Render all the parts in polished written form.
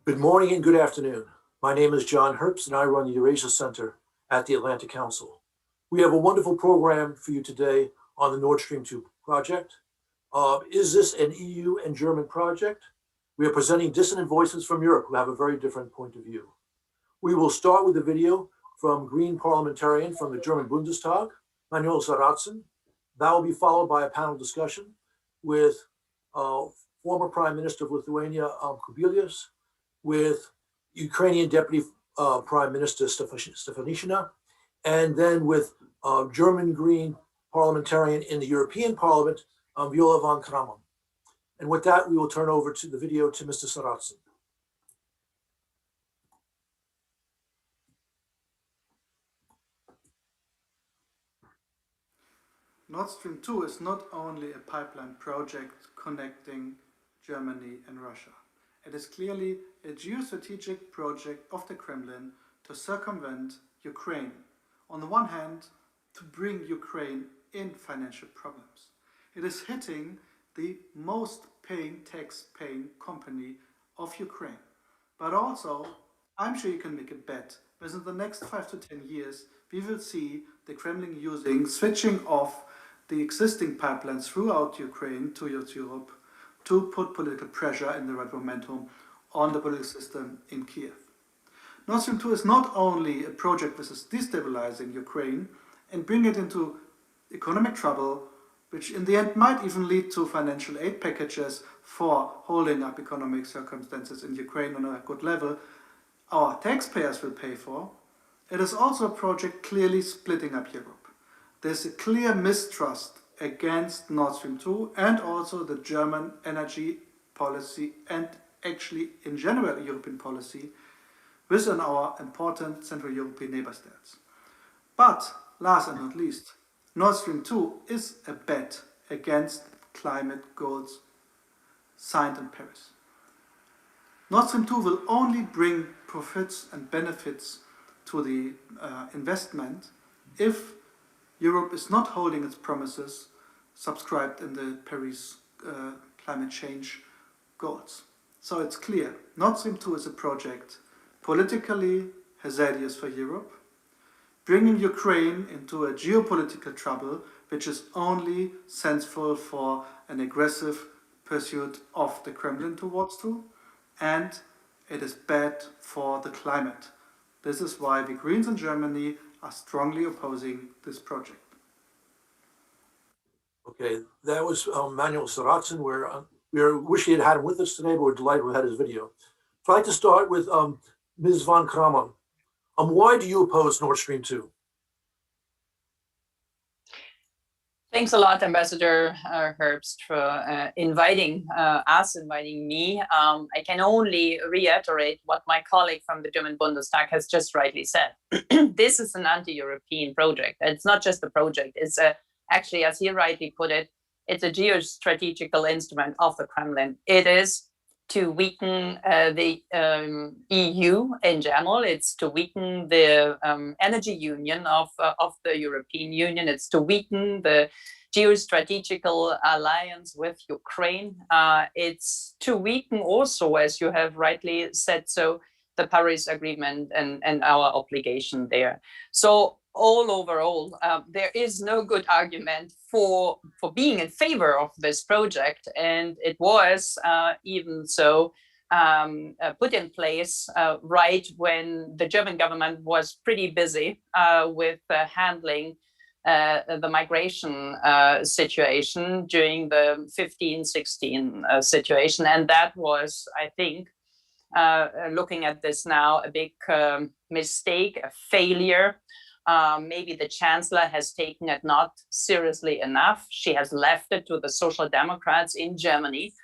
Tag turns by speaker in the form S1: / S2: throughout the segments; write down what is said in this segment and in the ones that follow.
S1: Good morning and good afternoon. My name is John Herbst and I run the Eurasia Center at the Atlantic Council. We have a wonderful program for you today on the Nord Stream 2 project. Is this an EU and German project? We are presenting dissonant voices from Europe who have a very different point of view. We will start with a video from Green parliamentarian from the German Bundestag, Manuel Sarrazin. That will be followed by a panel discussion with former Prime Minister of Lithuania, Kubilius, with Ukrainian Deputy Prime Minister Stefanishina, and then with German Green parliamentarian in the European Parliament, Viola von Kramon. And with that, we will turn over to the video to Mr. Sarrazin.
S2: Nord Stream 2 is not only a pipeline project connecting Germany and Russia. It is clearly a geostrategic project of the Kremlin to circumvent Ukraine. On the one hand, to bring Ukraine in financial problems. It is hitting the most tax-paying company of Ukraine. But also, I'm sure you can make a bet, within the next 5 to 10 years, we will see the Kremlin switching off the existing pipelines throughout Ukraine towards Europe to put political pressure and the right momentum on the political system in Kiev. Nord Stream 2 is not only a project which is destabilizing Ukraine and bring it into economic trouble, which in the end might even lead to financial aid packages for holding up economic circumstances in Ukraine on a good level, our taxpayers will pay for. It is also a project clearly splitting up Europe. There's a clear mistrust against Nord Stream 2 and also the German energy policy and actually in general European policy within our important Central European neighbor states. But last and not least, Nord Stream 2 is a bet against climate goals signed in Paris. Nord Stream 2 will only bring profits and benefits to the investment if Europe is not holding its promises subscribed in the Paris climate change goals. So it's clear, Nord Stream 2 is a project politically hazardous for Europe, bringing Ukraine into a geopolitical trouble which is only sensible for an aggressive pursuit of the Kremlin towards to, and it is bad for the climate. This is why the Greens in Germany are strongly opposing this project.
S1: Okay, that was Manuel Sarrazin. We wish he had had him with us today, but we're delighted we had his video. So I'd like to start with Ms. von Kramon. Why do you oppose Nord Stream 2?
S3: Thanks a lot, Ambassador Herbst, for inviting me. I can only reiterate what my colleague from the German Bundestag has just rightly said. This is an anti-European project. It's not just a project. It's actually, as he rightly put it, it's a geostrategical instrument of the Kremlin. It is to weaken the EU in general. It's to weaken the energy union of the European Union. It's to weaken the geostrategical alliance with Ukraine. It's to weaken also, as you have rightly said, so the Paris Agreement and our obligation there. So overall, there is no good argument for being in favor of this project, and it was even so put in place right when the German government was pretty busy with handling the migration situation during the 15-16 situation, and that was, I think, looking at this now, a big mistake, a failure. Maybe the chancellor has taken it not seriously enough. She has left it to the Social Democrats in Germany,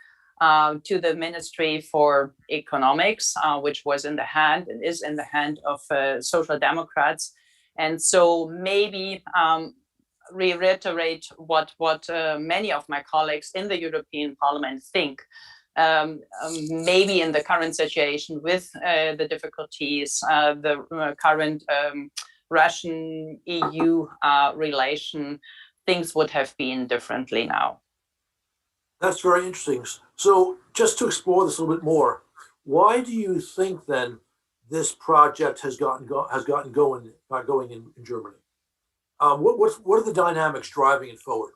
S3: to the Ministry for Economics, which was in the hand and is in the hand of Social Democrats. And so maybe reiterate what many of my colleagues in the European Parliament think. Maybe in the current situation with the difficulties, the current Russian-EU relation, things would have been differently now.
S1: That's very interesting. So just to explore this a little bit more, Why do you think then this project has gotten going in Germany? What are the dynamics driving it forward?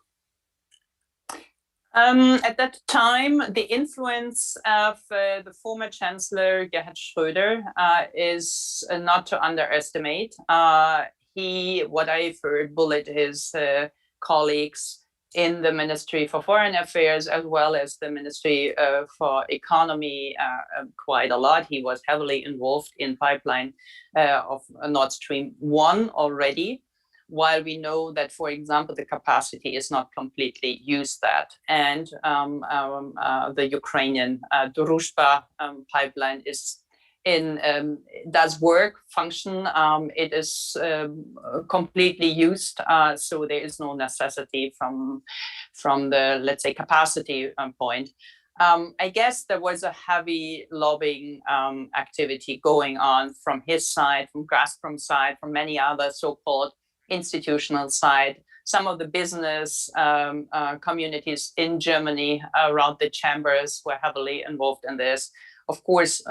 S3: At that time, the influence of the former Chancellor Gerhard Schröder is not to underestimate. What I've heard, bullied his colleagues in the Ministry for Foreign Affairs as well as the Ministry for Economy quite a lot. He was heavily involved in pipeline of Nord Stream 1 already, while we know that, for example, the capacity is not completely used that. And the Ukrainian Druzhba pipeline is does work, function. It is completely used, so there is no necessity from the, let's say, capacity point. I guess there was a heavy lobbying activity going on from his side, from Gazprom's side, from many other so-called institutional side. Some of the business communities in Germany around the chambers were heavily involved in this. Of course,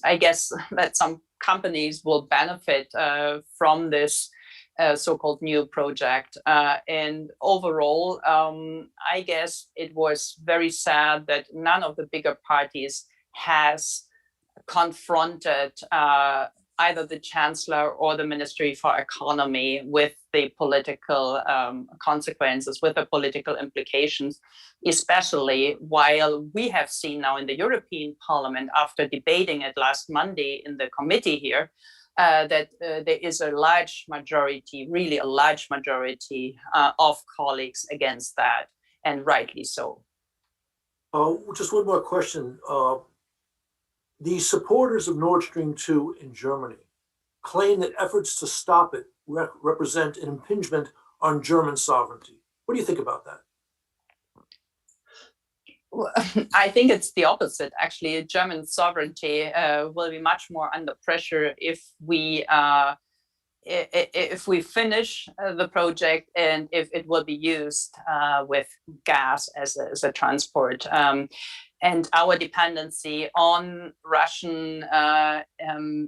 S3: I guess that some companies will benefit from this so-called new project. And overall, I guess it was very sad that none of the bigger parties has confronted either the Chancellor or the Ministry for Economy with the political consequences, with the political implications, especially while we have seen now in the European Parliament, after debating it last Monday in the committee here, that there is a large majority, really a large majority of colleagues against that, and rightly so.
S1: Just one more question. The supporters of Nord Stream 2 in Germany claim that efforts to stop it represent an impingement on German sovereignty. What do you think about that?
S3: Well, I think it's the opposite. Actually, German sovereignty will be much more under pressure if we finish the project and if it will be used with gas as a transport. And our dependency on Russian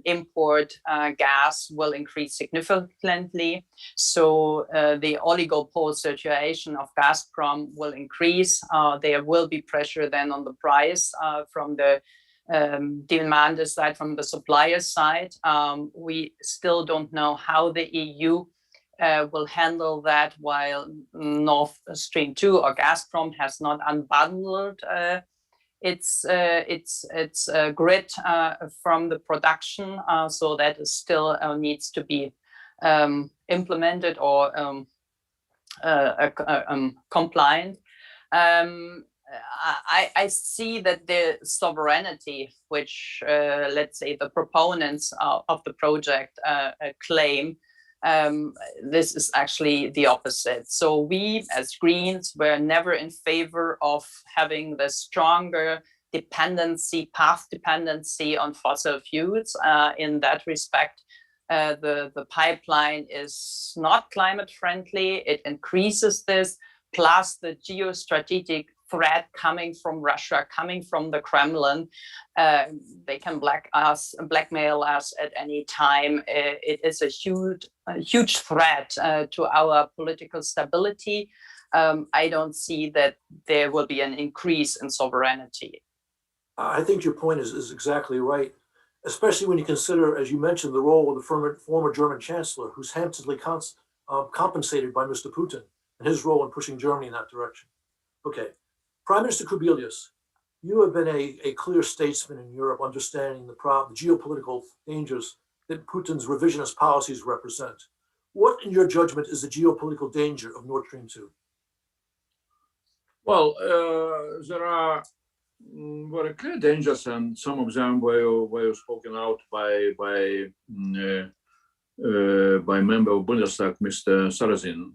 S3: import gas will increase significantly. So the oligopoly situation of Gazprom will increase. There will be pressure then on the price from the demand side, from the supplier side. We still don't know how the EU will handle that, while Nord Stream 2 or Gazprom has not unbundled its grid from the production, so that is still needs to be implemented or compliant. I see that the sovereignty, which let's say the proponents of the project claim, this is actually the opposite. So we as Greens were never in favor of having the stronger path dependency on fossil fuels. In that respect, the pipeline is not climate friendly. It increases this, plus the geostrategic threat coming from Russia, coming from the Kremlin. They can blackmail us at any time. It is a huge threat to our political stability. I don't see that there will be an increase in sovereignty.
S1: I think your point is exactly right, especially when you consider, as you mentioned, the role of the former German Chancellor, who's handsomely compensated by Mr. Putin, and his role in pushing Germany in that direction. Okay. Prime Minister Kubilius, you have been a clear statesman in Europe, understanding the geopolitical dangers that Putin's revisionist policies represent. What, in your judgment, is the geopolitical danger of Nord Stream 2?
S4: Well, there are very clear dangers, and some of them were spoken out by member of Bundestag, Mr. Sarrazin,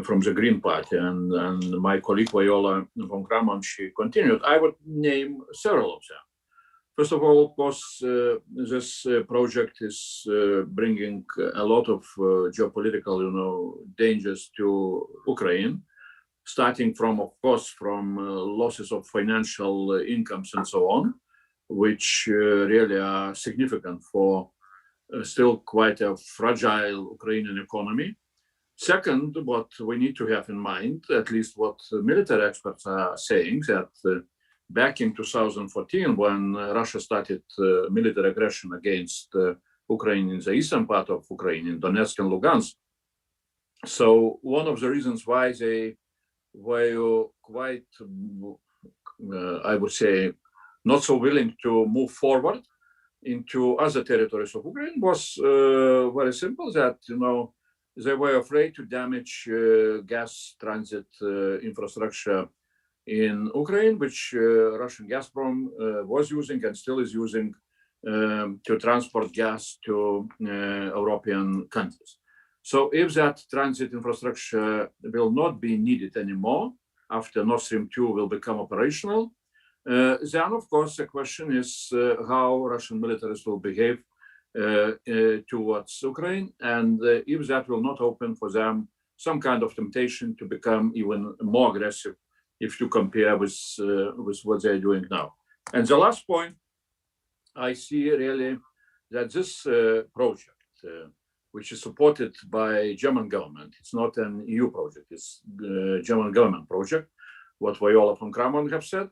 S4: from the Green Party, and my colleague Viola von Kramon, she continued. I would name several of them. First of all, of course, this project is bringing a lot of geopolitical, dangers to Ukraine, starting from, of course, from losses of financial incomes and so on. which really are significant for still quite a fragile Ukrainian economy. Second, what we need to have in mind, at least what military experts are saying, that back in 2014, when Russia started military aggression against Ukraine in the eastern part of Ukraine, in Donetsk and Lugansk, so one of the reasons why they were quite, I would say, not so willing to move forward into other territories of Ukraine was very simple, that, they were afraid to damage gas transit infrastructure in Ukraine, which Russian Gazprom was using and still is using to transport gas to European countries. So if that transit infrastructure will not be needed anymore after Nord Stream 2 will become operational, then of course the question is how Russian militaries will behave towards Ukraine, and if that will not open for them some kind of temptation to become even more aggressive if you compare with what they're doing now. And the last point, I see really that this project, which is supported by German government, it's not an EU project, it's the German government project, what Viola von Kramon have said,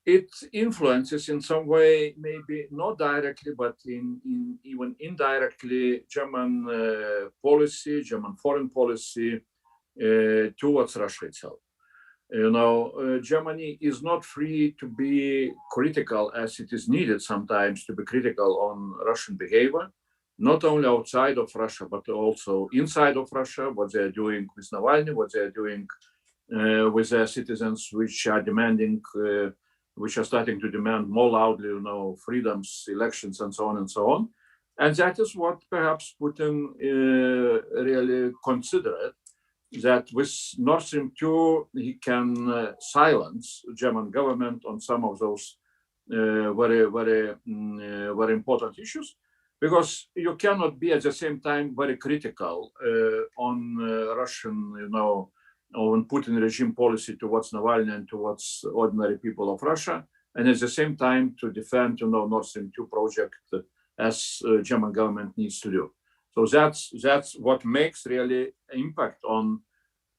S4: it influences in some way, maybe not directly, but even indirectly, German policy, German foreign policy towards Russia itself. Germany is not free to be critical as it is needed sometimes to be critical on Russian behavior, not only outside of Russia, but also inside of Russia, what they're doing with Navalny, what they're doing with their citizens, which are demanding, which are starting to demand more loudly, freedoms, elections, and so on and so on. And that is what perhaps Putin really considered, that with Nord Stream 2, he can silence the German government on some of those very, very, very important issues, because you cannot be at the same time very critical on Russian, on Putin regime policy towards Navalny and towards ordinary people of Russia, and at the same time to defend, Nord Stream 2 project as German government needs to do. So that's what makes really impact on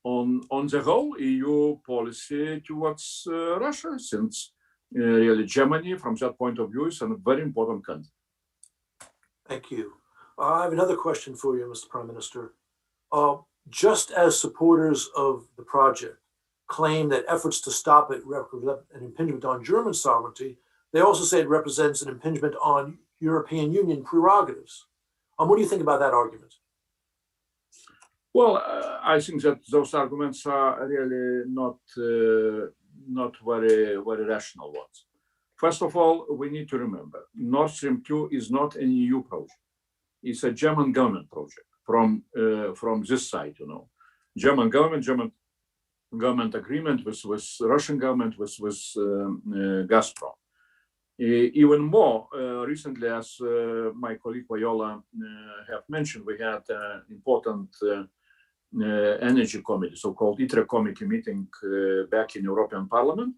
S4: the whole EU policy towards Russia, since really Germany, from that point of view, is a very important country.
S1: Thank you. I have another question for you, Mr. Prime Minister. Just as supporters of the project claim that efforts to stop it represent an impingement on German sovereignty, they also say it represents an impingement on European Union prerogatives. What do you think about that argument?
S4: Well, I think that those arguments are really not very, very rational ones. First of all, we need to remember, Nord Stream 2 is not an EU project. It's a German government project from this side, German government agreement with Russian government, with Gazprom. Even more recently, as my colleague Viola have mentioned, we had an important energy committee, so-called ITRE committee meeting back in European Parliament,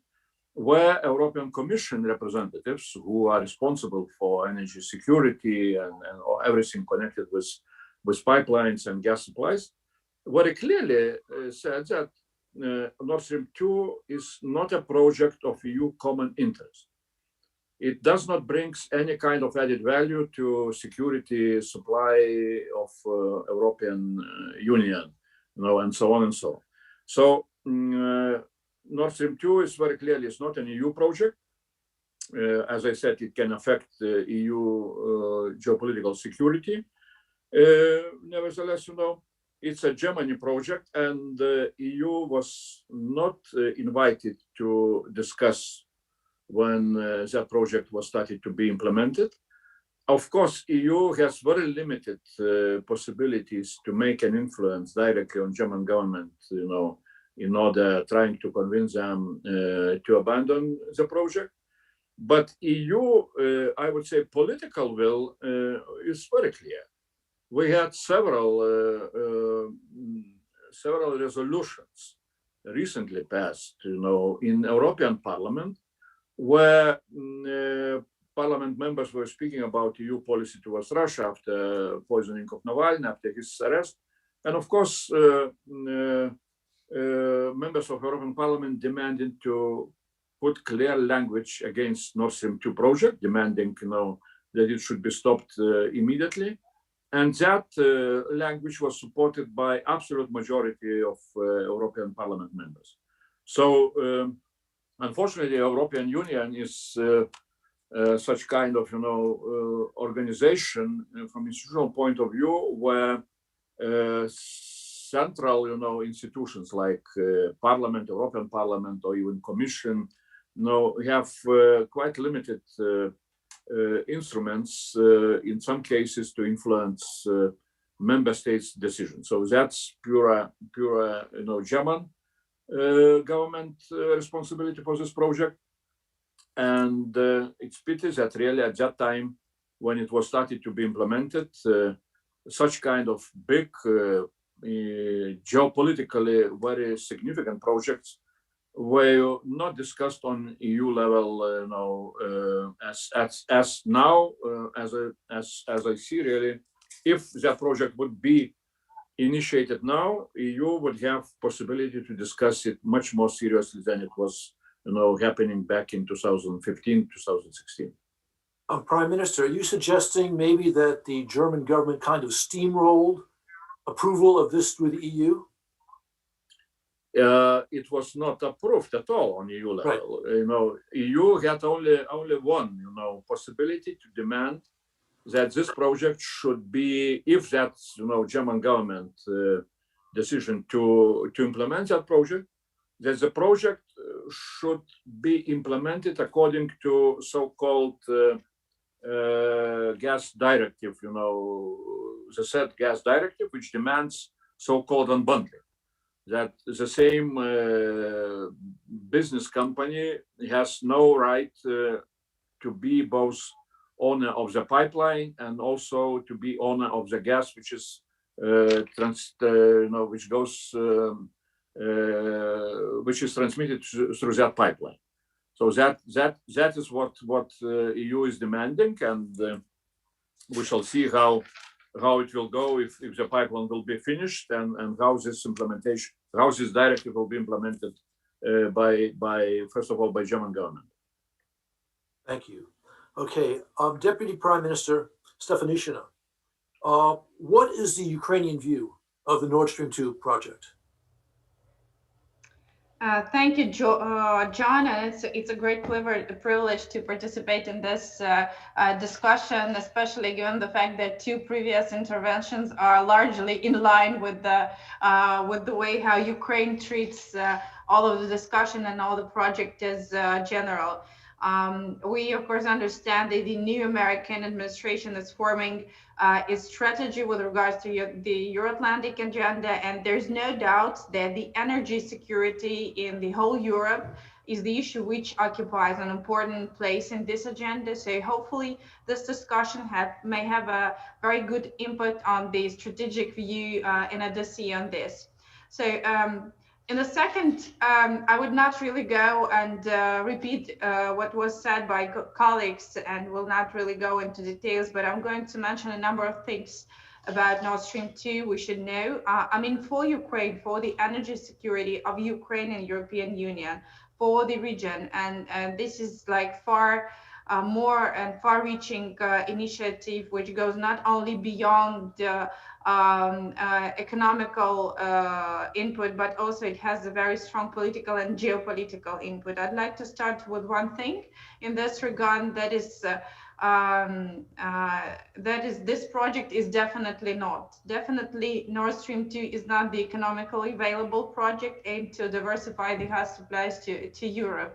S4: where European Commission representatives who are responsible for energy security and everything connected with pipelines and gas supplies very clearly said that Nord Stream 2 is not a project of EU common interest. It does not bring any kind of added value to security supply of European Union, and so on and so on. So Nord Stream 2 is very clearly it's not an EU project. As I said, it can affect EU geopolitical security. Nevertheless, it's a Germany project, and the EU was not invited to discuss when that project was started to be implemented. Of course, EU has very limited possibilities to make an influence directly on German government, in order trying to convince them to abandon the project. But EU, I would say, political will is very clear. We had several resolutions recently passed, in European Parliament, where parliament members were speaking about EU policy towards Russia after poisoning of Navalny, after his arrest. And of course, members of European Parliament demanded to put clear language against Nord Stream 2 project, demanding, that it should be stopped immediately. And that language was supported by absolute majority of European Parliament members. So unfortunately, the European Union is such kind of, organization from institutional point of view where central, institutions like Parliament, European Parliament, or even Commission, have quite limited instruments in some cases to influence member states' decisions. So that's pure, German government responsibility for this project. And it's pity that really at that time, when it was started to be implemented, such kind of big geopolitically very significant projects were not discussed on EU level, as now, as I see really, if that project would be initiated now, EU would have possibility to discuss it much more seriously than it was, happening back in 2015, 2016.
S1: Prime Minister, are you suggesting maybe that the German government kind of steamrolled approval of this through the EU?
S4: It was not approved at all on EU level. Right. EU had only one, possibility to demand that this project should be, if that's, German government decision to implement that project, that the project should be implemented according to so-called gas directive, the said gas directive, which demands so-called unbundling. That the same business company has no right to be both owner of the pipeline and also to be owner of the gas, which is which goes, which is transmitted through that pipeline. So that is what EU is demanding, and we shall see how it will go if the pipeline will be finished, and how this directive will be implemented by first of all by German government.
S1: Thank you. Okay, Deputy Prime Minister Stefanishina, what is the Ukrainian view of the Nord Stream 2 project?
S5: Thank you, John, and it's a great privilege to participate in this discussion, especially given the fact that two previous interventions are largely in line with the way how Ukraine treats all of the discussion and all the project as general. We, of course, understand that the new American administration is forming its strategy with regards to the Euro-Atlantic agenda, and there's no doubt that the energy security in the whole Europe is the issue which occupies an important place in this agenda. So hopefully this discussion may have a very good input on the strategic view in Odyssey on this. So in the second, I would not really go and repeat what was said by colleagues, and will not really go into details, but I'm going to mention a number of things about Nord Stream 2 we should know. For Ukraine, for the energy security of Ukraine and European Union, for the region, and this is like far more and far-reaching initiative, which goes not only beyond economical input, but also it has a very strong political and geopolitical input. I'd like to start with one thing in this regard, that is this project is definitely Nord Stream 2 is not the economically available project aimed to diversify the gas supplies to Europe.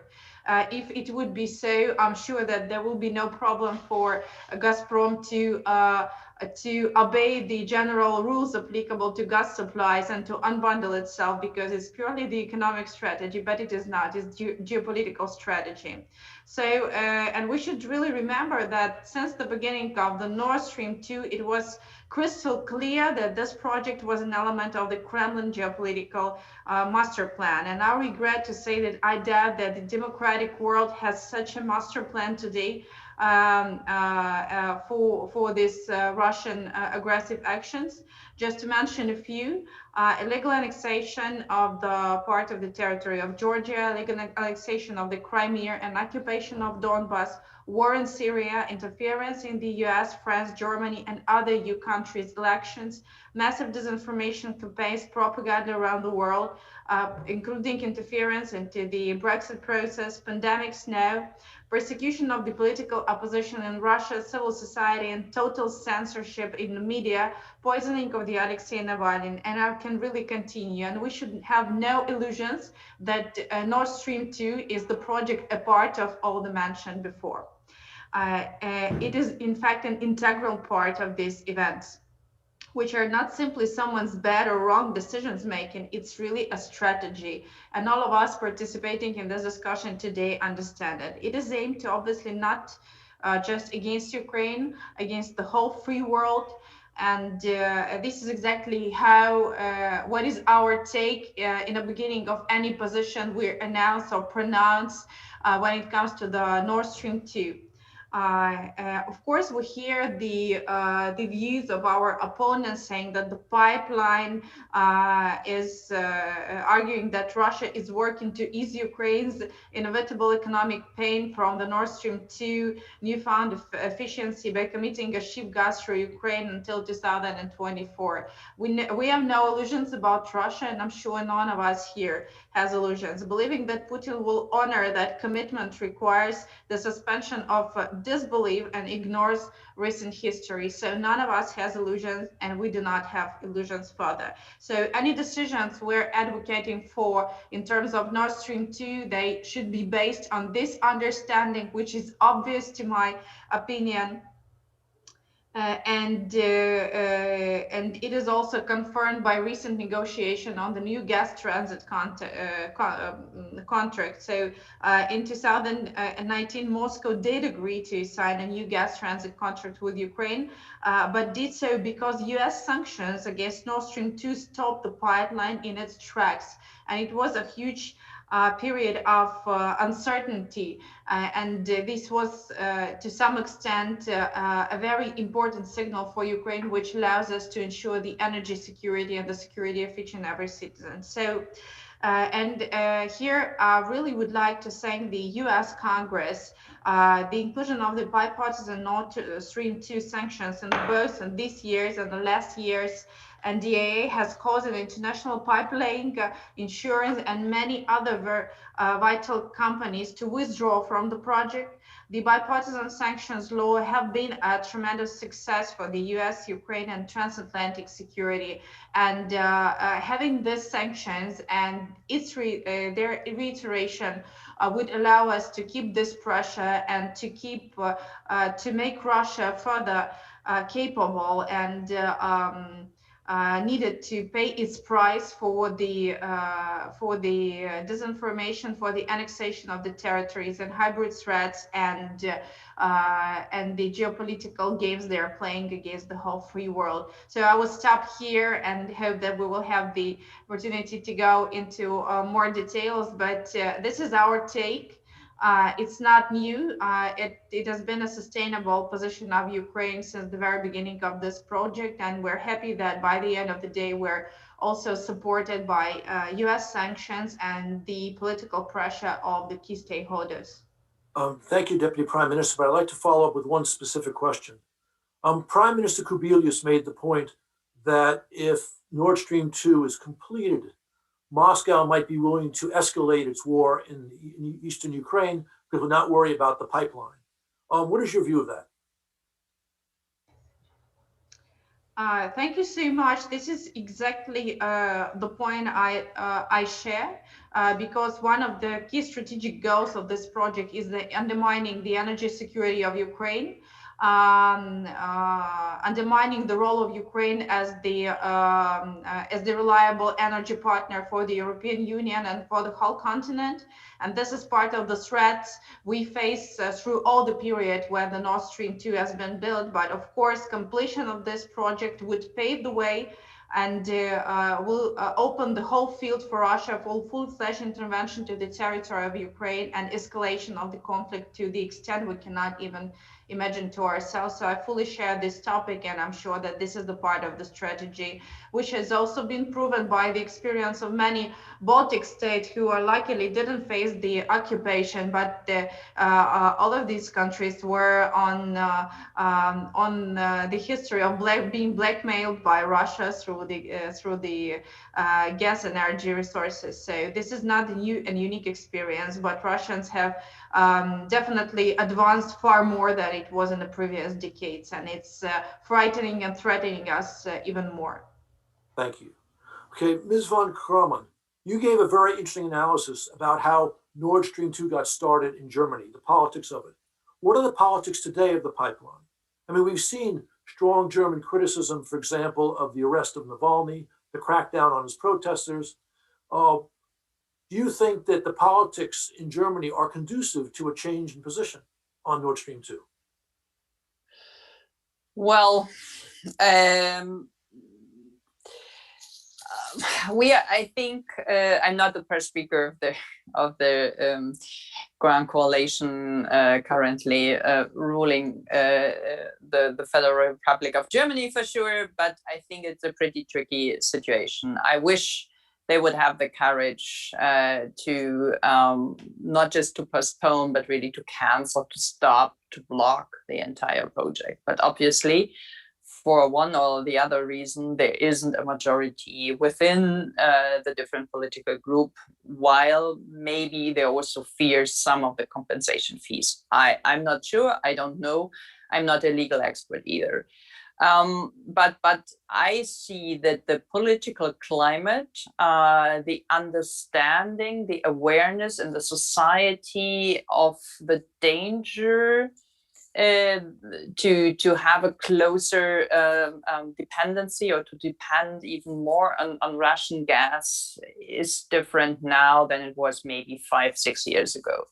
S5: If it would be so, I'm sure that there will be no problem for Gazprom to obey the general rules applicable to gas supplies and to unbundle itself, because it's purely the economic strategy, but it is not, it's geopolitical strategy. So, and we should really remember that since the beginning of the Nord Stream 2, it was crystal clear that this project was an element of the Kremlin geopolitical master plan. And I regret to say that I doubt that the democratic world has such a master plan today. for this Russian aggressive actions. Just to mention a few: illegal annexation of the part of the territory of Georgia, illegal annexation of the Crimea, and occupation of Donbass, war in Syria, interference in the US, France, Germany, and other EU countries' elections, massive disinformation campaigns, propaganda around the world, including interference into the Brexit process, pandemics now, persecution of the political opposition in Russia, civil society, and total censorship in the media, poisoning of the Alexei Navalny, and I can really continue. And we should have no illusions that Nord Stream 2 is the project apart of all the mentioned before. It is in fact an integral part of these events, which are not simply someone's bad or wrong decisions making. It's really a strategy, and all of us participating in this discussion today understand it. It is aimed to obviously not just against Ukraine, against the whole free world. And this is exactly how what is our take in the beginning of any position we announce or pronounce when it comes to the Nord Stream 2. Of course, we hear the views of our opponents saying that the pipeline is arguing that Russia is working to ease Ukraine's inevitable economic pain from the Nord Stream 2 newfound efficiency by committing a ship gas through Ukraine until 2024. We have no illusions about Russia, and I'm sure none of us here has illusions. Believing that Putin will honor that commitment requires the suspension of disbelief and ignores recent history. So none of us has illusions, and we do not have illusions further. So any decisions we're advocating for in terms of Nord Stream 2, they should be based on this understanding, which is obvious to my opinion. And it is also confirmed by recent negotiation on the new gas transit contract. So in 2019, Moscow did agree to sign a new gas transit contract with Ukraine, but did so because US sanctions against Nord Stream 2 stopped the pipeline in its tracks. And it was a huge period of uncertainty, and this was to some extent a very important signal for Ukraine, which allows us to ensure the energy security and the security of each and every citizen. So here I really would like to thank the US Congress. The inclusion of the bipartisan Nord Stream 2 sanctions in both in this year's and the last year's NDAA has caused an international pipelaying, insurance, and many other vital companies to withdraw from the project. The bipartisan sanctions law have been a tremendous success for the US, Ukraine, and transatlantic security. And having these sanctions and their reiteration would allow us to keep this pressure and to keep to make Russia further capable and needed to pay its price for the disinformation, for the annexation of the territories and hybrid threats and the geopolitical games they are playing against the whole free world. So I will stop here and hope that we will have the opportunity to go into more details, but this is our take. It's not new. It has been a sustainable position of Ukraine since the very beginning of this project, and we're happy that by the end of the day, we're also supported by US sanctions and the political pressure of the key stakeholders.
S1: Thank you, Deputy Prime Minister, but I'd like to follow up with one specific question. Prime Minister Kubilius made the point that if Nord Stream 2 is completed, Moscow might be willing to escalate its war in eastern Ukraine because we'll not worry about the pipeline. What is your view of that?
S5: Thank you so much. This is exactly the point I share, because one of the key strategic goals of this project is the undermining the energy security of Ukraine, undermining the role of Ukraine as the reliable energy partner for the European Union and for the whole continent. And this is part of the threats we face through all the period where the Nord Stream 2 has been built. But of course, completion of this project would pave the way and will open the whole field for Russia for full-fledged intervention to the territory of Ukraine and escalation of the conflict to the extent we cannot even imagine to ourselves. So I fully share this topic, and I'm sure that this is the part of the strategy which has also been proven by the experience of many Baltic states who are luckily didn't face the occupation, but all of these countries were on the history of being blackmailed by Russia through the gas and energy resources. So this is not a new and unique experience, but Russians have definitely advanced far more than it was in the previous decades, and it's frightening and threatening us even more.
S1: Thank you. Okay, Ms. von Kramon, you gave a very interesting analysis about how Nord Stream 2 got started in Germany, the politics of it. What are the politics today of the pipeline? I mean, we've seen strong German criticism, for example, of the arrest of Navalny, the crackdown on his protesters. Do you think that the politics in Germany are conducive to a change in position on Nord Stream 2?
S3: Well, I think I'm not the first speaker of the Grand Coalition currently ruling the Federal Republic of Germany for sure, but I think it's a pretty tricky situation. I wish they would have the courage to not just to postpone, but really to cancel, to stop, to block the entire project. But obviously, for one or the other reason, there isn't a majority within the different political group, while maybe they also fear some of the compensation fees. I'm not sure, I don't know. I'm not a legal expert either. But I see that the political climate, the understanding, the awareness in the society of the danger to have a closer dependency or to depend even more on Russian gas is different now than it was maybe 5-6 years ago.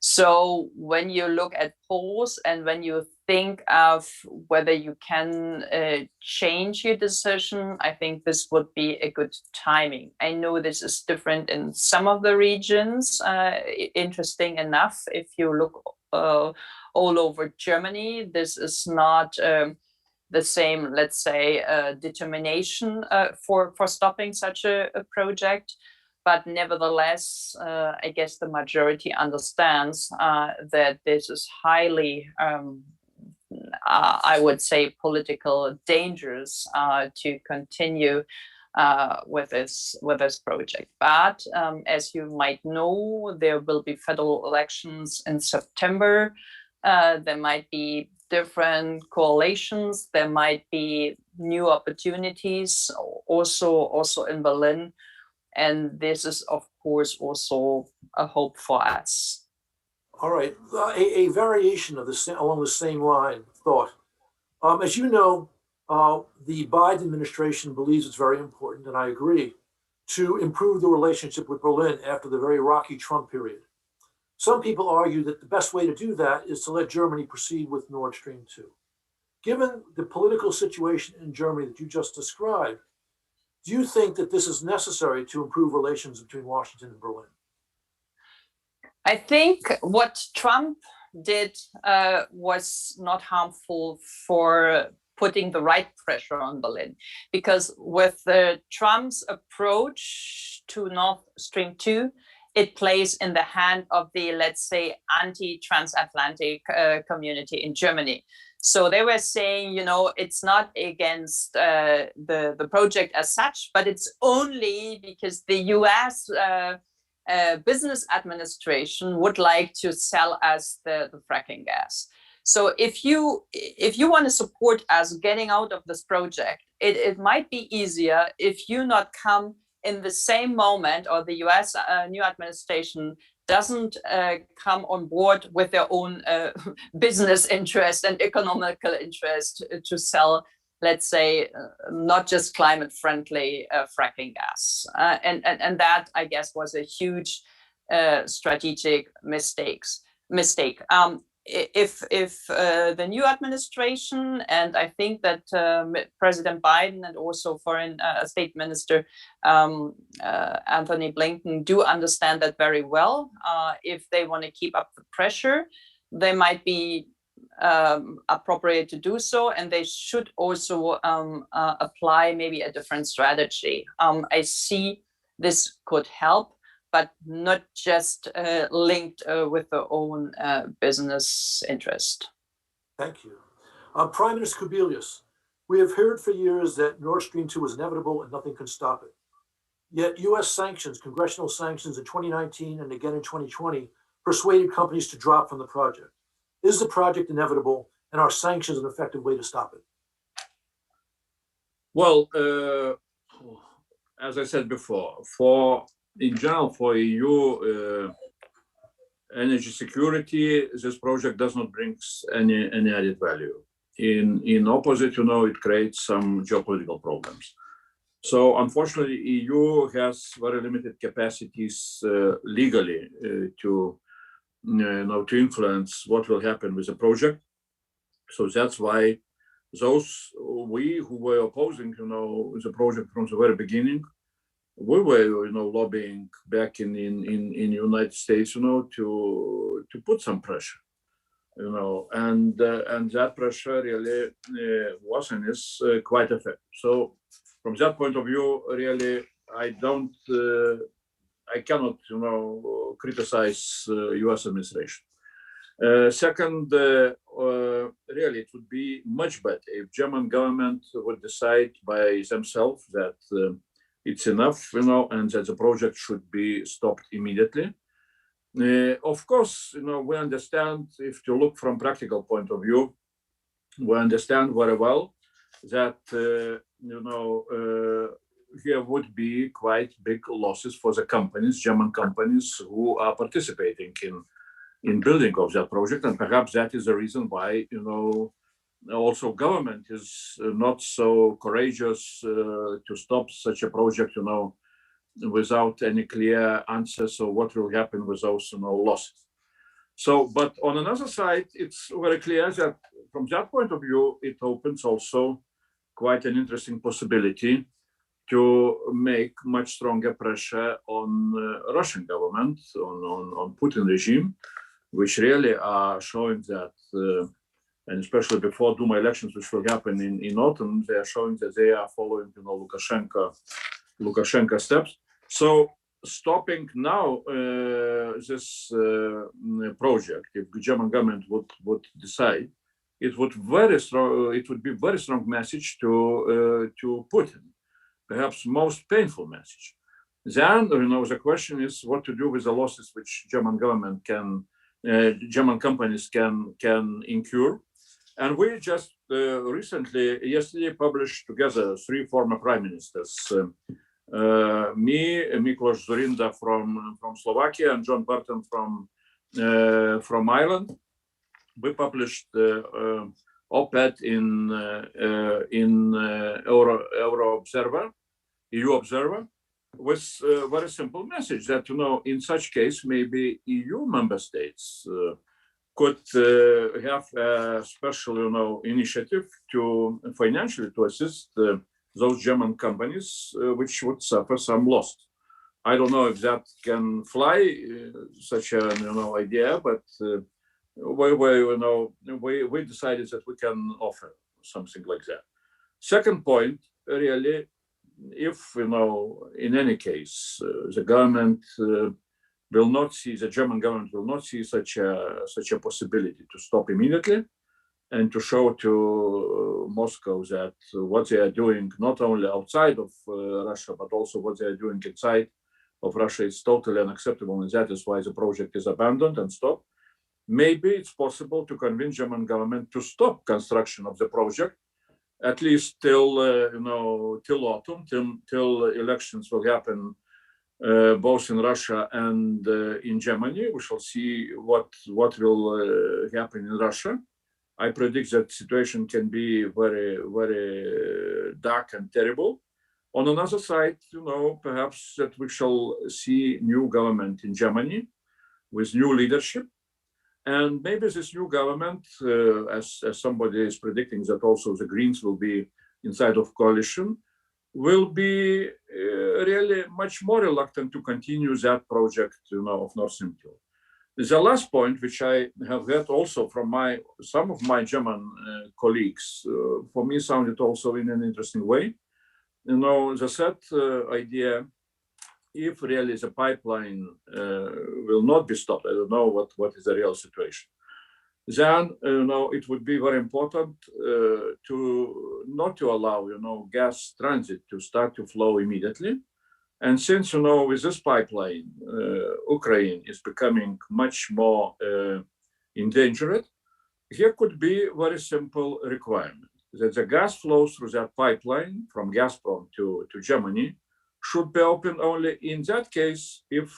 S3: So when you look at polls and when you think of whether you can change your decision, I think this would be a good timing. I know this is different in some of the regions. Interesting enough, if you look all over Germany, this is not the same, let's say, determination for stopping such a project. But nevertheless, I guess the majority understands that this is highly, I would say, political dangerous to continue with this project. But as you might know, there will be federal elections in September. There might be different coalitions. There might be new opportunities also in Berlin. And this is, of course, also a hope for us.
S1: All right, a variation of along the same line of thought. As you know, the Biden administration believes it's very important, and I agree, to improve the relationship with Berlin after the very rocky Trump period. Some people argue that the best way to do that is to let Germany proceed with Nord Stream 2. Given the political situation in Germany that you just described, do you think that this is necessary to improve relations between Washington and Berlin?
S3: I think what Trump did was not harmful for putting the right pressure on Berlin, because with Trump's approach to Nord Stream 2, it plays in the hand of the, let's say, anti-transatlantic community in Germany. So they were saying, you know, it's not against the project as such, but it's only because the US business administration would like to sell us the fracking gas. So if you want to support us getting out of this project, it might be easier if you not come in the same moment, or the US new administration doesn't come on board with their own business interest and economical interest to sell, let's say, not just climate-friendly fracking gas. And that, I guess, was a huge strategic mistake. if the new administration, and I think that President Biden and also Foreign State Minister Anthony Blinken do understand that very well, if they want to keep up the pressure, they might be appropriate to do so, and they should also apply maybe a different strategy. I see this could help, but not just linked with their own business interest.
S1: Thank you. Prime Minister Kubilius, we have heard for years that Nord Stream 2 is inevitable and nothing can stop it. Yet US sanctions, congressional sanctions in 2019 and again in 2020, persuaded companies to drop from the project. Is the project inevitable, and are sanctions an effective way to stop it?
S4: Well, as I said before, in general, for EU energy security, this project does not bring any added value. In opposite, it creates some geopolitical problems. So unfortunately, EU has very limited capacities legally to influence what will happen with the project. So that's why those who were opposing, the project from the very beginning, we were, lobbying back in United States, to put some pressure, and that pressure really was and is quite effective. So from that point of view, really, I cannot, criticize U.S. administration. Second, really, it would be much better if German government would decide by themselves that it's enough, and that the project should be stopped immediately. Of course, we understand, if you look from practical point of view, we understand very well that, here would be quite big losses for the companies, German companies, who are participating in building of that project. And perhaps that is the reason why, also government is not so courageous to stop such a project, without any clear answers of what will happen with those losses. So, but on another side, it's very clear that from that point of view, it opens also quite an interesting possibility to make much stronger pressure on Russian government, on Putin regime, which really are showing that, and especially before Duma elections, which will happen in autumn, they are showing that they are following, Lukashenko steps. So stopping now this project, if the German government would decide, it would be very strong message to Putin, perhaps most painful message. Then, the question is what to do with the losses which German companies can incur. And we just yesterday published together 3 former prime ministers, me, Miklos Zurinda from Slovakia, and John Burton from Ireland. We published op-ed in EU Observer, with a very simple message that, in such case, maybe EU member states could have a special, initiative to financially to assist those German companies which would suffer some loss. I don't know if that can fly, such an idea, but we decided that we can offer something like that. Second point, really, if in any case the government the German government will not see such a possibility to stop immediately, and to show to Moscow that what they are doing not only outside of Russia but also what they are doing inside of Russia is totally unacceptable, and that is why the project is abandoned and stopped. Maybe it's possible to convince German government to stop construction of the project, at least till autumn, till elections will happen both in Russia and in Germany. We shall see what will happen in Russia. I predict that situation can be very, very dark and terrible. On another side, perhaps that we shall see new government in Germany with new leadership. And maybe this new government, as somebody is predicting that also the Greens will be inside of coalition, will be really much more reluctant to continue that project, of Nord Stream 2. The last point, which I have heard also from some of my German colleagues, for me sounded also in an interesting way. The third idea, if really the pipeline will not be stopped, I don't know what is the real situation, then it would be very important not to allow gas transit to start to flow immediately. And since with this pipeline, Ukraine is becoming much more endangered, here could be a very simple requirement that the gas flows through that pipeline from Gazprom to Germany should be open only in that case if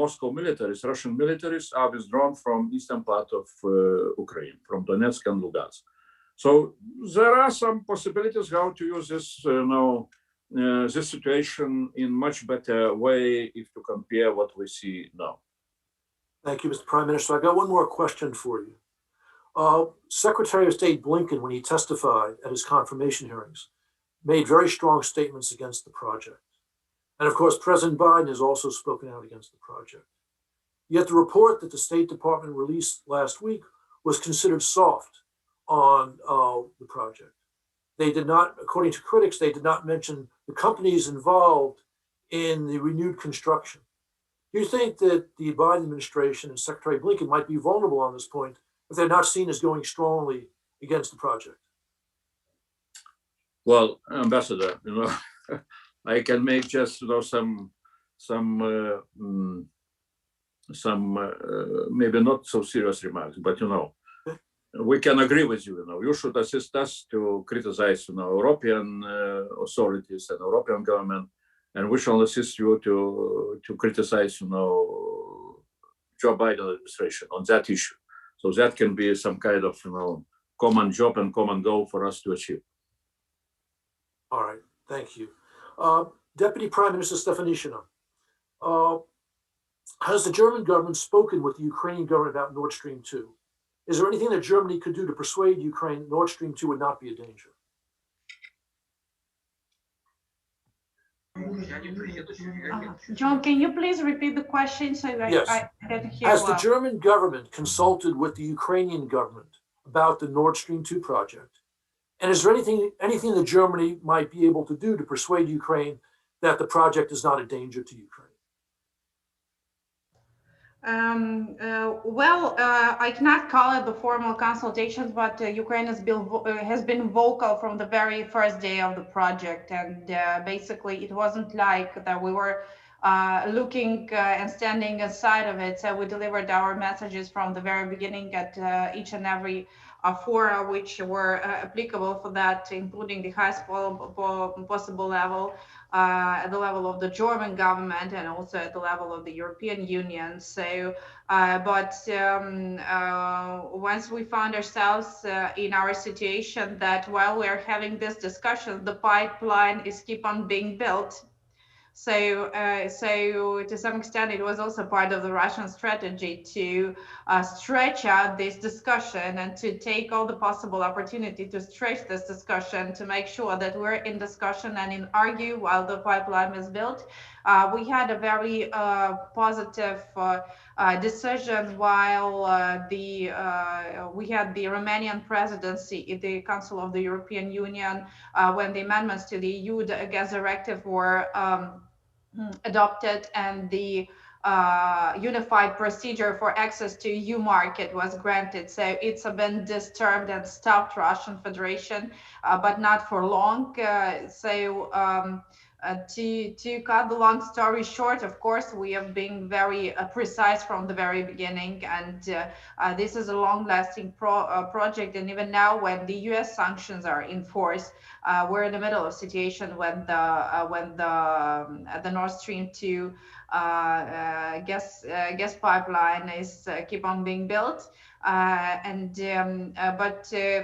S4: Moscow militaries, Russian militaries are withdrawn from eastern part of Ukraine, from Donetsk and Lugansk. So there are some possibilities how to use this, this situation in much better way if to compare what we see now.
S1: Thank you, Mr. Prime Minister. I got one more question for you. Secretary of State Blinken, when he testified at his confirmation hearings, made very strong statements against the project. And of course, President Biden has also spoken out against the project. Yet the report that the State Department released last week was considered soft on the project. They did not, according to critics, they did not mention the companies involved in the renewed construction. Do you think that the Biden administration and Secretary Blinken might be vulnerable on this point if they're not seen as going strongly against the project?
S4: Well, Ambassador, I can make just some maybe not so serious remarks, but we can agree with you. You should assist us to criticize European authorities and European government, and we shall assist you to criticize Joe Biden administration on that issue. So that can be some kind of common job and common goal for us to achieve.
S1: All right, thank you. Deputy Prime Minister Stefanishina, has the German government spoken with the Ukrainian government about Nord Stream 2? Is there anything that Germany could do to persuade Ukraine Nord Stream 2 would not be a danger?
S5: John, can you please repeat the question so that
S1: Yes.
S5: I didn't hear
S1: Has
S5: well?
S1: the German government consulted with the Ukrainian government about the Nord Stream 2 project? And is there anything that Germany might be able to do to persuade Ukraine that the project is not a danger to Ukraine?
S5: I cannot call it the formal consultations, but Ukraine has been vocal from the very first day of the project, and basically it wasn't like that we were looking and standing aside of it. So we delivered our messages from the very beginning at each and every fora which were applicable for that, including the highest possible level, at the level of the German government and also at the level of the European Union. So, once we found ourselves in our situation that while we're having this discussion, the pipeline is keep on being built. So to some extent, it was also part of the Russian strategy to stretch out this discussion and to take all the possible opportunity to stretch this discussion to make sure that we're in discussion and in argue while the pipeline is built. We had a very positive decision while we had the Romanian presidency in the Council of the European Union when the amendments to the EU gas directive were adopted and the unified procedure for access to EU market was granted. So it's been disturbed and stopped Russian Federation, but not for long. To cut the long story short, of course, we have been very precise from the very beginning, and this is a long-lasting project. And even now, when the U.S. sanctions are in force, we're in the middle of a situation when the Nord Stream 2 gas pipeline is keep on being built. But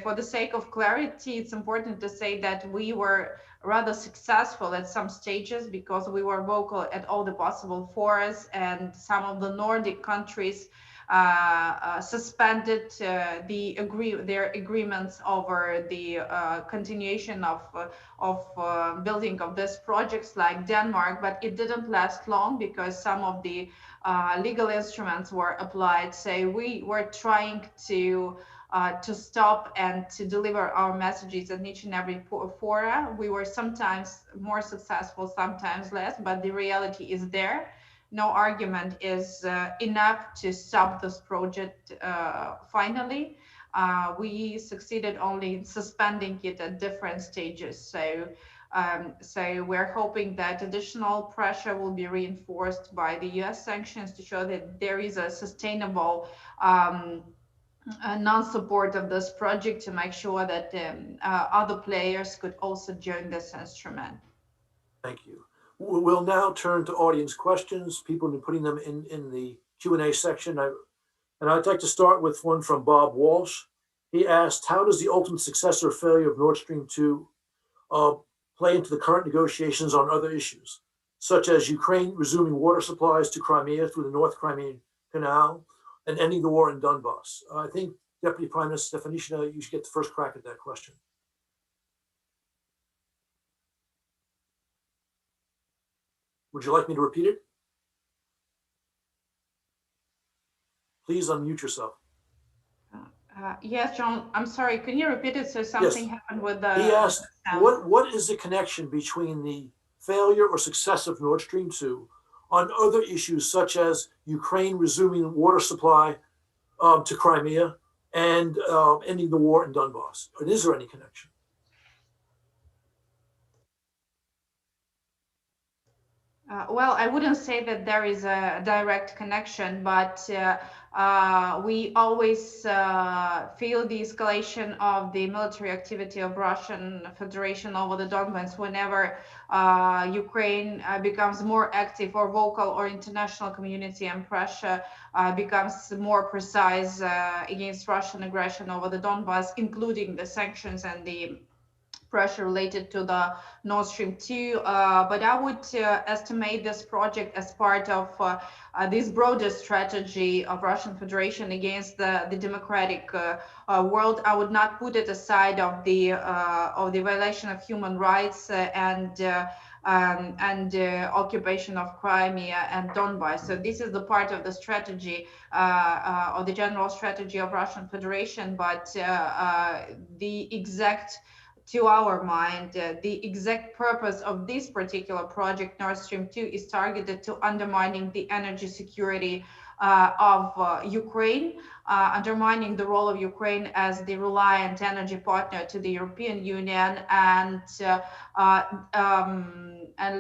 S5: for the sake of clarity, it's important to say that we were rather successful at some stages because we were vocal at all the possible forums, and some of the Nordic countries suspended their agreements over the continuation of building of these projects like Denmark, but it didn't last long because some of the legal instruments were applied. So we were trying to stop and to deliver our messages in each and every fora. We were sometimes more successful, sometimes less, but the reality is there. No argument is enough to stop this project finally. We succeeded only in suspending it at different stages. So we're hoping that additional pressure will be reinforced by the US sanctions to show that there is a sustainable non-support of this project, to make sure that other players could also join this instrument.
S1: Thank you. We'll now turn to audience questions. People have been putting them in the Q&A section. And I'd like to start with one from Bob Walsh. He asked, how does the ultimate success or failure of Nord Stream 2 play into the current negotiations on other issues, such as Ukraine resuming water supplies to Crimea through the North Crimean Canal and ending the war in Donbass? I think, Deputy Prime Minister Stefanishina, you should get the first crack at that question. Would you like me to repeat it? Please unmute yourself.
S5: Yes, John, I'm sorry. Can you repeat it? So something happened with the...
S1: He asked, what is the connection between the failure or success of Nord Stream 2 on other issues such as Ukraine resuming water supply to Crimea and ending the war in Donbass? And is there any connection?
S5: Well, I wouldn't say that there is a direct connection, but we always feel the escalation of the military activity of Russian Federation over the Donbass whenever Ukraine becomes more active or vocal, or international community and pressure becomes more precise against Russian aggression over the Donbass, including the sanctions and the pressure related to the Nord Stream 2, but I would estimate this project as part of this broader strategy of Russian Federation against the democratic world. I would not put it aside of the violation of human rights and occupation of Crimea and Donbass. So this is the part of the strategy, or the general strategy of Russian Federation, but the exact, to our mind, the exact purpose of this particular project, Nord Stream 2, is targeted to undermining the energy security of Ukraine, undermining the role of Ukraine as the reliant energy partner to the European Union, and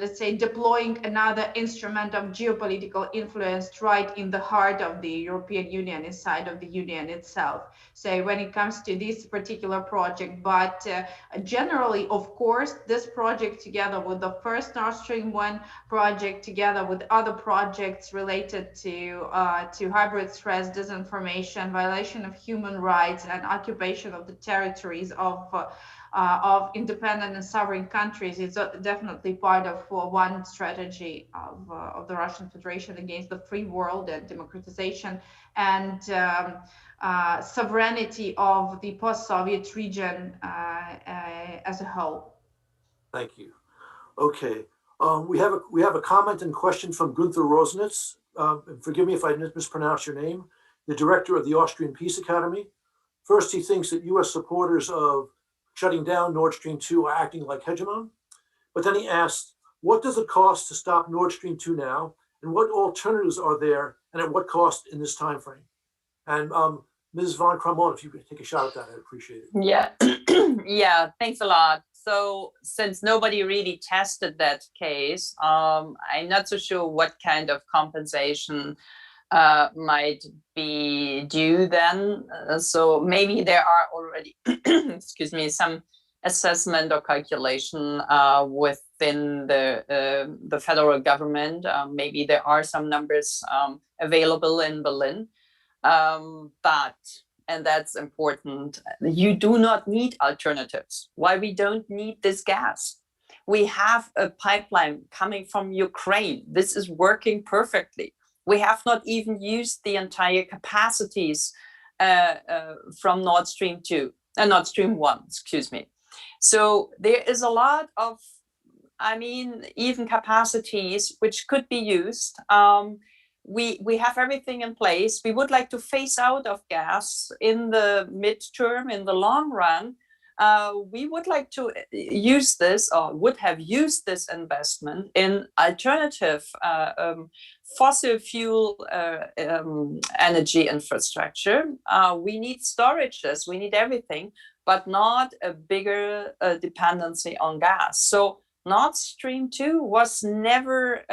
S5: let's say deploying another instrument of geopolitical influence right in the heart of the European Union, inside of the Union itself. So when it comes to this particular project, but generally, of course, this project, together with the first Nord Stream 1 project, together with other projects related to hybrid threats, disinformation, violation of human rights, and occupation of the territories of independent and sovereign countries, is definitely part of one strategy of the Russian Federation against the free world and democratization and sovereignty of the post-Soviet region as a whole.
S1: Thank you. Okay, we have a comment and question from Gunther Rosnitz. Forgive me if I mispronounce your name. The director of the Austrian Peace Academy. First, he thinks that U.S. supporters of shutting down Nord Stream 2 are acting like hegemon. But then he asked, what does it cost to stop Nord Stream 2 now? And what alternatives are there? And at what cost in this time frame? And Ms. von Kramon, if you could take a shot at that, I'd appreciate it.
S3: Yeah, yeah, thanks a lot. So since nobody really tested that case, I'm not so sure what kind of compensation might be due then. So maybe there are already, excuse me, some assessment or calculation within the federal government. Maybe there are some numbers available in Berlin, but, and that's important, you do not need alternatives. Why we don't need this gas? We have a pipeline coming from Ukraine. This is working perfectly. We have not even used the entire capacities from Nord Stream 1, excuse me. So there is a lot of, I mean, even capacities which could be used. We have everything in place. We would like to phase out of gas in the midterm, in the long run. We would like to use this, or would have used this investment in alternative fossil fuel energy infrastructure. We need storages, we need everything, but not a bigger dependency on gas. So Nord Stream 2 was never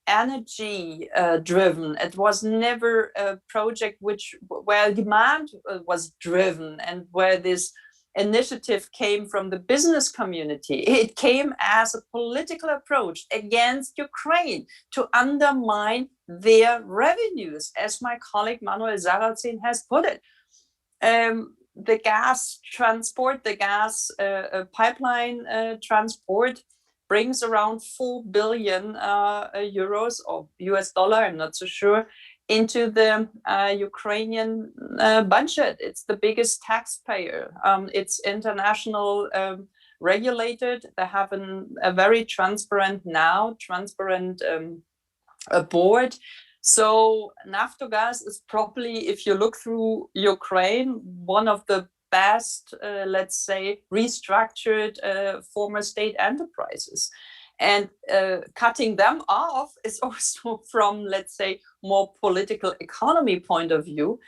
S3: energy driven. It was never a project where demand was driven and where this initiative came from the business community. It came as a political approach against Ukraine to undermine their revenues, as my colleague Manuel Sarrazin has put it. The gas transport, the gas pipeline transport brings around 4 billion euros or US dollar, I'm not so sure, into the Ukrainian budget. It's the biggest taxpayer. It's international regulated. They have a very transparent board. So Naftogaz is probably, if you look through Ukraine, one of the best, let's say, restructured former state enterprises. And cutting them off is also from, let's say, more political economy point of view,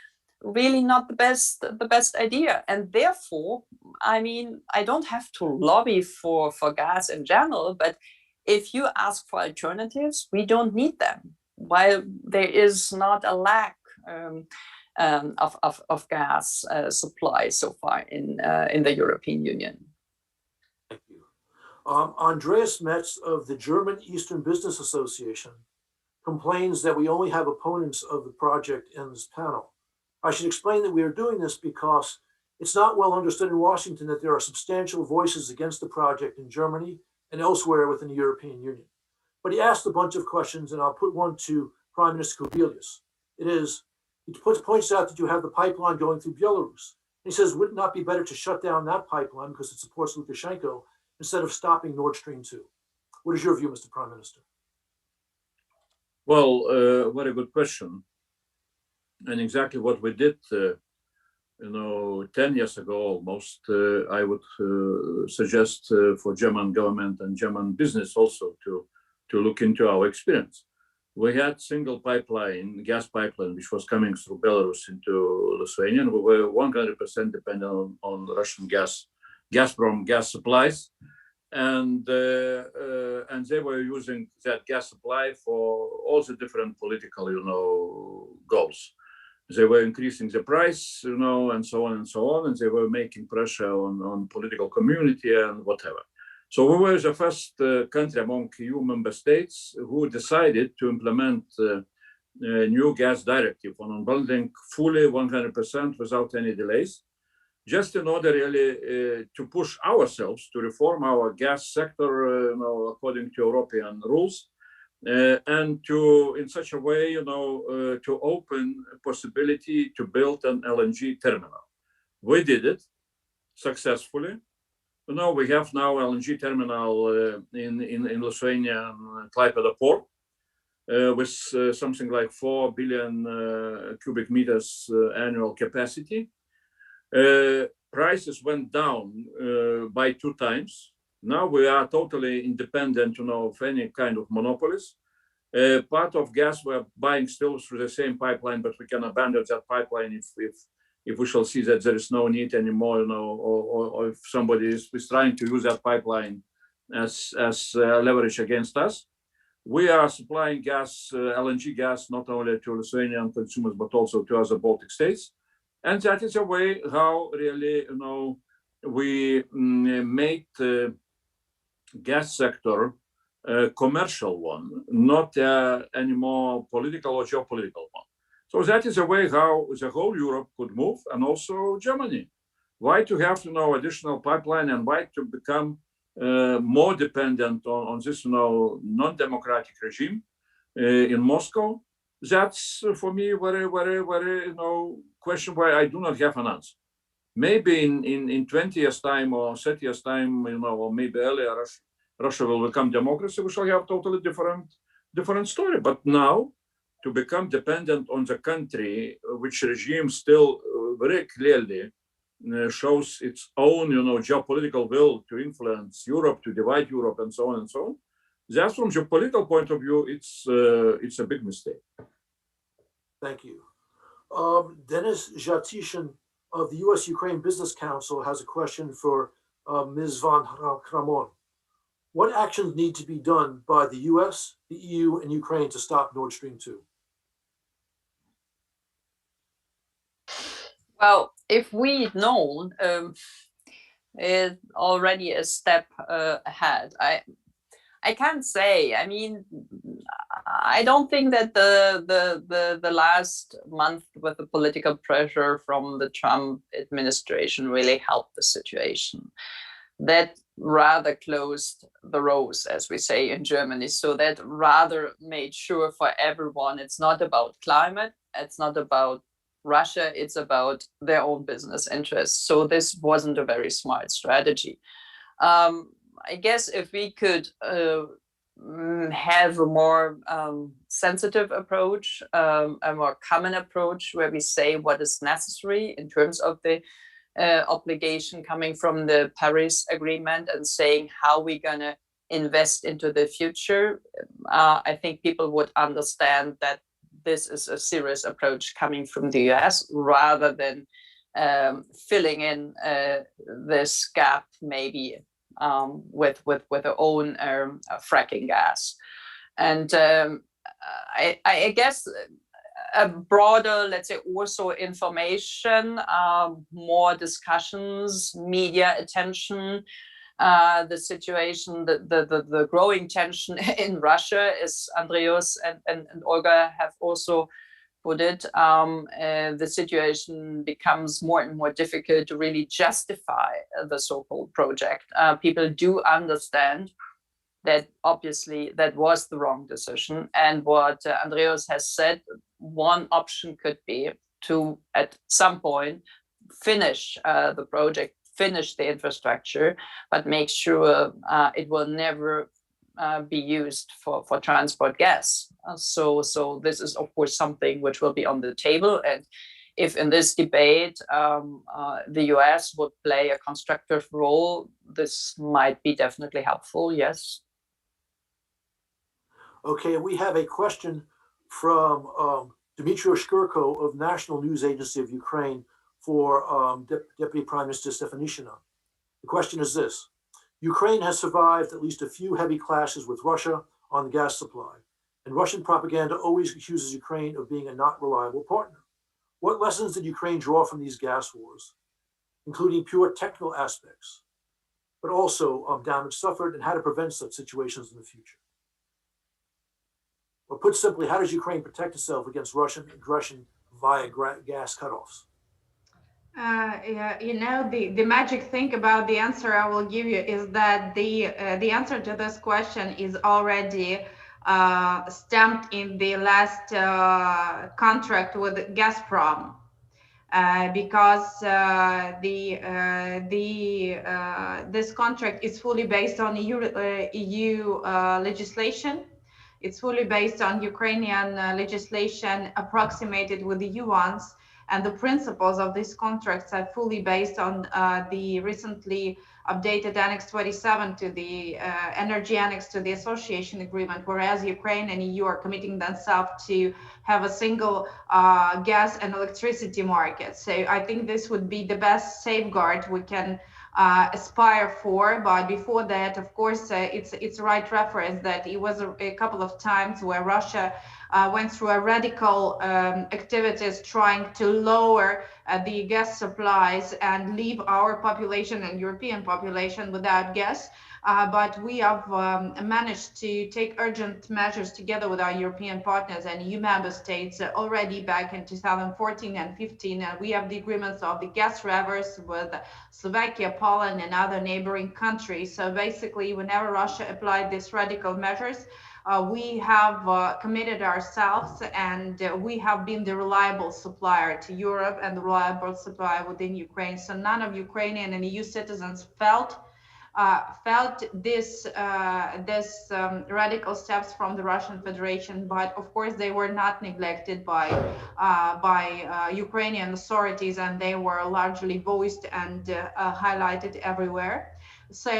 S3: really not the best idea. And therefore, I mean, I don't have to lobby for gas in general, but if you ask for alternatives, we don't need them. While there is not a lack of gas supply so far in the European Union.
S1: Thank you. Andreas Metz of the German Eastern Business Association complains that we only have opponents of the project in this panel. I should explain that we are doing this because it's not well understood in Washington that there are substantial voices against the project in Germany and elsewhere within the European Union. But he asked a bunch of questions, and I'll put one to Prime Minister Kubilius. He points out that you have the pipeline going through Belarus. He says, would it not be better to shut down that pipeline because it supports Lukashenko instead of stopping Nord Stream 2? What is your view, Mr. Prime Minister?
S4: Well, very good question. And exactly what we did, 10 years ago almost, I would suggest for German government and German business also to look into our experience. We had single pipeline, gas pipeline, which was coming through Belarus into Lithuania, and we were 100% dependent on Russian gas, Gazprom gas supplies, and they were using that gas supply for all the different political, goals. They were increasing the price, and so on and so on, and they were making pressure on political community and whatever. So we were the first country among EU member states who decided to implement a new gas directive on unbundling fully 100% without any delays, just in order really to push ourselves to reform our gas sector according to European rules, and to, in such a way, to open a possibility to build an LNG terminal. We did it successfully. We have now LNG terminal in Lithuania, Klaipėda port, with something like 4 billion cubic meters annual capacity. Prices went down by 2 times. Now we are totally independent, of any kind of monopolies. Part of gas we're buying still through the same pipeline, but we can abandon that pipeline if we shall see that there is no need anymore, or if somebody is trying to use that pipeline as leverage against us. We are supplying gas, LNG gas, not only to Lithuanian consumers, but also to other Baltic states. And that is a way how really, we made the gas sector a commercial one, not any more political or geopolitical one. So that is a way how the whole Europe could move, and also Germany. Why to have, additional pipeline, and why to become more dependent on this, non-democratic regime in Moscow? That's for me very, question where I do not have an answer. Maybe in 20 years time or 30 years time, or maybe earlier, Russia will become democracy. We shall have totally different story. But now, to become dependent on the country, which regime still very clearly shows its own, geopolitical will to influence Europe, to divide Europe, and so on and so on. That's from geopolitical point of view, it's a big mistake.
S1: Thank you. Denis Zhatishin of the U.S.-Ukraine Business Council has a question for Ms. von Kramon. What actions need to be done by the U.S., the EU, and Ukraine to stop Nord Stream 2?
S3: Well, if we'd known, it's already a step ahead. I can't say. I mean, I don't think that the last month with the political pressure from the Trump administration really helped the situation. That rather closed the roads, as we say in Germany. So that rather made sure for everyone, it's not about climate, it's not about Russia, it's about their own business interests. So this wasn't a very smart strategy. I guess if we could have a more sensitive approach, a more common approach, where we say what is necessary in terms of the obligation coming from the Paris Agreement and saying how we're going to invest into the future, I think people would understand that this is a serious approach coming from the US rather than filling in this gap maybe with their own fracking gas. And I guess a broader, let's say, also information, more discussions, media attention, the situation, the growing tension in Russia, as Andreas and Olga have also put it, the situation becomes more and more difficult to really justify the so-called project. People do understand that obviously that was the wrong decision. And what Andreas has said, one option could be to, at some point, finish the project, finish the infrastructure, but make sure it will never be used for transport gas. So this is, of course, something which will be on the table. And if in this debate the US would play a constructive role, this might be definitely helpful, yes.
S1: Okay, we have a question from Dmytro Shkurko of National News Agency of Ukraine for Deputy Prime Minister Stefanishina. The question is this: Ukraine has survived at least a few heavy clashes with Russia on the gas supply, and Russian propaganda always accuses Ukraine of being a not reliable partner. What lessons did Ukraine draw from these gas wars, including pure technical aspects, but also damage suffered and how to prevent such situations in the future? Or put simply, how does Ukraine protect itself against Russian aggression via gas cutoffs?
S5: Yeah, the magic thing about the answer I will give you is that the answer to this question is already stamped in the last contract with Gazprom, because this contract is fully based on EU legislation. It's fully based on Ukrainian legislation approximated with the EU ones. And the principles of these contracts are fully based on the recently updated Annex 27 to the Energy Annex to the Association Agreement, whereas Ukraine and EU are committing themselves to have a single gas and electricity market. So I think this would be the best safeguard we can aspire for. But before that, of course, it's a right reference that it was a couple of times where Russia went through a radical activities trying to lower the gas supplies and leave our population and European population without gas. But we have managed to take urgent measures together with our European partners and EU member states already back in 2014 and 15. And we have the agreements of the gas revers with Slovakia, Poland, and other neighboring countries. So basically, whenever Russia applied these radical measures, We have committed ourselves, and we have been the reliable supplier to Europe and the reliable supplier within Ukraine. So none of Ukrainian and EU citizens felt this radical steps from the Russian Federation, but of course they were not neglected by Ukrainian authorities, and they were largely voiced and highlighted everywhere. So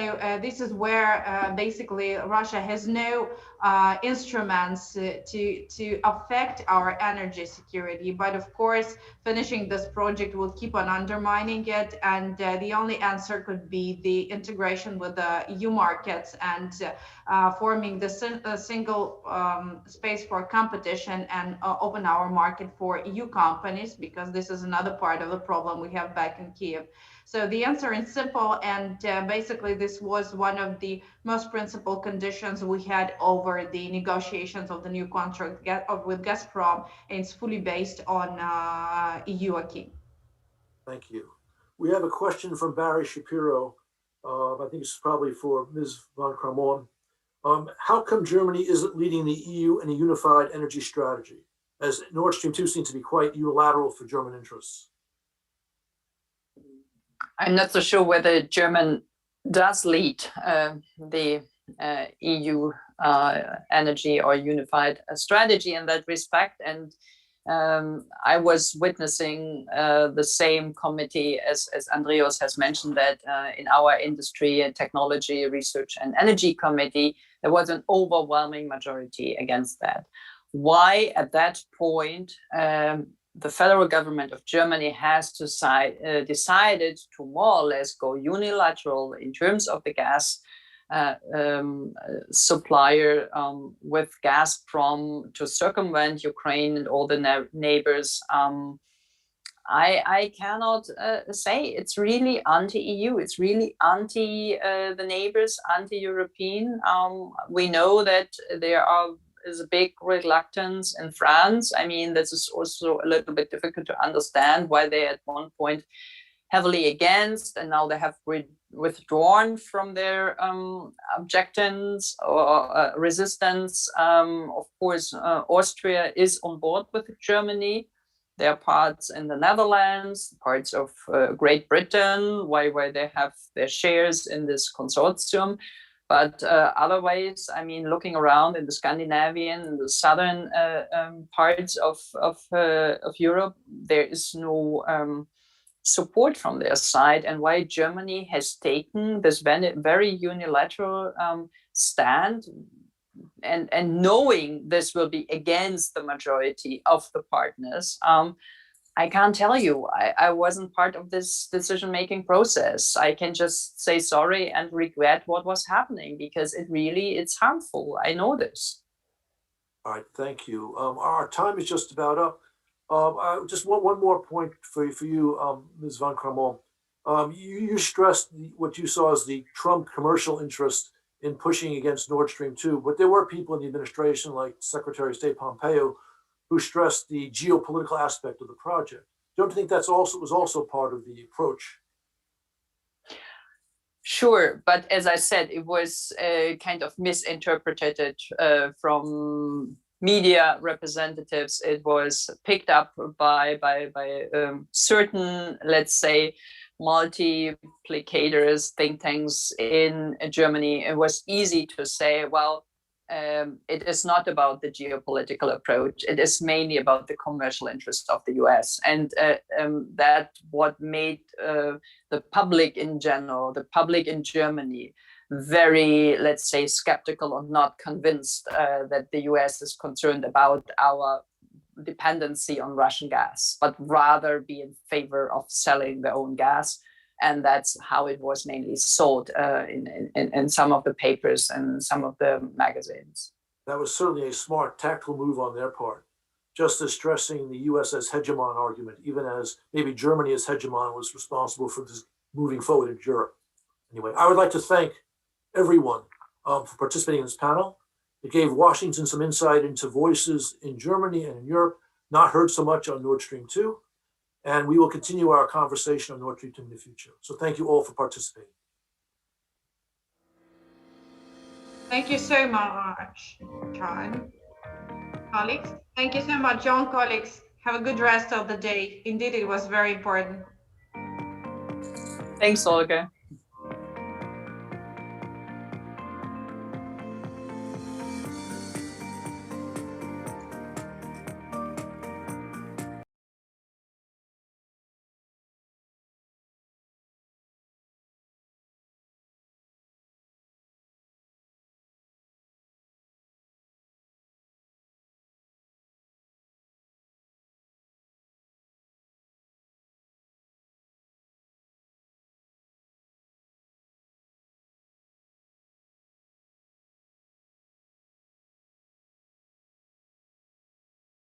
S5: this is where basically Russia has no instruments to affect our energy security. But of course, finishing this project will keep on undermining it, and the only answer could be the integration with the EU markets and forming the single space for competition and open our market for EU companies, because this is another part of the problem we have back in Kiev. So the answer is simple, and basically this was one of the most principal conditions we had over the negotiations of the new contract with Gazprom, and it's fully based on EU acquis.
S1: Thank you. We have a question from Barry Shapiro. I think it's probably for Ms. von Kramon. How come Germany isn't leading the EU in a unified energy strategy, as Nord Stream 2 seems to be quite unilateral for German interests?
S3: I'm not so sure whether Germany does lead the EU energy or unified strategy in that respect. And I was witnessing the same committee as Andreas has mentioned, that in our industry and technology, research and energy committee, there was an overwhelming majority against that. Why at that point the federal government of Germany has decided to more or less go unilateral in terms of the gas supplier with Gazprom to circumvent Ukraine and all the neighbors. I cannot say. It's really anti-EU. It's really anti the neighbors, anti-European. We know that there is a big reluctance in France. I mean, this is also a little bit difficult to understand why they at one point heavily against, and now they have withdrawn from their objections or resistance. Of course, Austria is on board with Germany. There are parts in the Netherlands, parts of Great Britain, why they have their shares in this consortium. But otherwise, I mean, looking around in the Scandinavian and the southern parts of Europe, there is no support from their side. And why Germany has taken this very unilateral stand, and knowing this will be against the majority of the partners, I can't tell you. I wasn't part of this decision-making process. I can just say sorry and regret what was happening, because it's harmful. I know this.
S1: All right, thank you. Our time is just about up. Just one more point for you, Ms. von Kramon. You stressed what you saw as the Trump commercial interest in pushing against Nord Stream 2, but there were people in the administration, like Secretary of State Pompeo, who stressed the geopolitical aspect of the project. Don't you think was also part of the approach?
S3: Sure, but as I said, it was kind of misinterpreted from media representatives. It was picked up by certain, let's say, multiplicators, think tanks in Germany. It was easy to say, well, it is not about the geopolitical approach. It is mainly about the commercial interest of the US. And that what made the public in general, the public in Germany, very, let's say, skeptical or not convinced that the US is concerned about our dependency on Russian gas, but rather be in favor of selling their own gas. And that's how it was mainly sold in some of the papers and some of the magazines.
S1: That was certainly a smart tactical move on their part, just as stressing the US as hegemon argument, even as maybe Germany as hegemon was responsible for this moving forward in Europe. Anyway, I would like to thank everyone for participating in this panel. It gave Washington some insight into voices in Germany and in Europe, not heard so much on Nord Stream 2. And we will continue our conversation on Nord Stream 2 in the future. So thank you all for participating.
S5: Thank you so much. John. Colleagues, thank you so much, John. Colleagues, have a good rest of the day. Indeed, it was very important.
S3: Thanks, Olga.